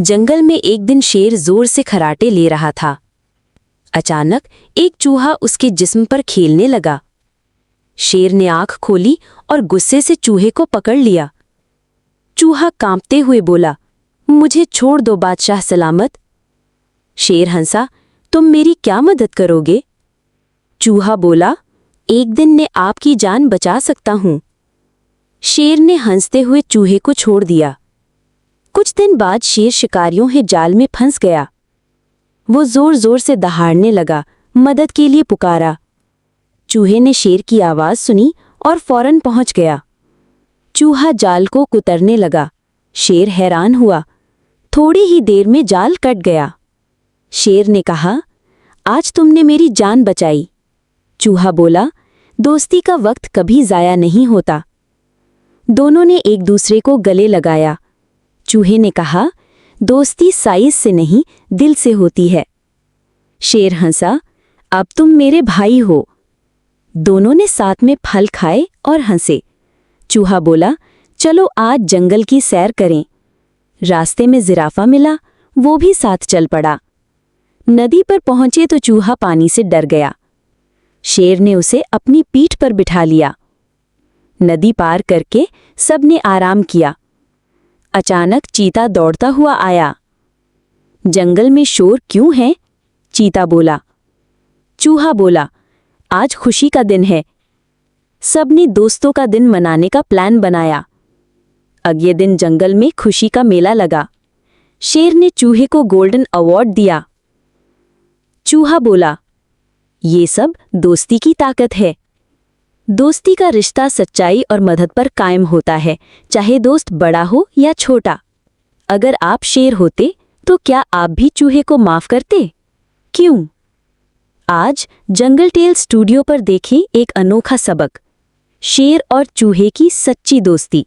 जंगल में एक दिन शेर जोर से खर्राटे ले रहा था। अचानक एक चूहा उसके जिस्म पर खेलने लगा। शेर ने आंख खोली और गुस्से से चूहे को पकड़ लिया। चूहा कांपते हुए बोला, मुझे छोड़ दो बादशाह सलामत। शेर हंसा, तुम मेरी क्या मदद करोगे? चूहा बोला, एक दिन में आपकी जान बचा सकता हूं। शेर ने हंसते हुए चूहे को छोड़ दिया। कुछ दिन बाद शेर शिकारियों के जाल में फंस गया। वो जोर जोर से दहाड़ने लगा, मदद के लिए पुकारा। चूहे ने शेर की आवाज सुनी और फौरन पहुंच गया। चूहा जाल को कुतरने लगा। शेर हैरान हुआ। थोड़ी ही देर में जाल कट गया। शेर ने कहा, आज तुमने मेरी जान बचाई। चूहा बोला, दोस्ती का वक्त कभी जाया नहीं होता। दोनों ने एक दूसरे को गले लगाया। चूहे ने कहा, दोस्ती साइज से नहीं, दिल से होती है। शेर हंसा, अब तुम मेरे भाई हो। दोनों ने साथ में फल खाए और हंसे। चूहा बोला, चलो आज जंगल की सैर करें। रास्ते में जिराफा मिला, वो भी साथ चल पड़ा। नदी पर पहुंचे तो चूहा पानी से डर गया। शेर ने उसे अपनी पीठ पर बिठा लिया। नदी पार करके सबने आराम किया। अचानक चीता दौड़ता हुआ आया। जंगल में शोर क्यों है? चीता बोला। चूहा बोला, आज खुशी का दिन है। सबने दोस्तों का दिन मनाने का प्लान बनाया। अगले दिन जंगल में खुशी का मेला लगा। शेर ने चूहे को गोल्डन अवार्ड दिया। चूहा बोला, ये सब दोस्ती की ताकत है। दोस्ती का रिश्ता सच्चाई और मदद पर कायम होता है, चाहे दोस्त बड़ा हो या छोटा। अगर आप शेर होते तो क्या आप भी चूहे को माफ करते? क्यों? आज जंगल टेल स्टूडियो पर देखें एक अनोखा सबक, शेर और चूहे की सच्ची दोस्ती।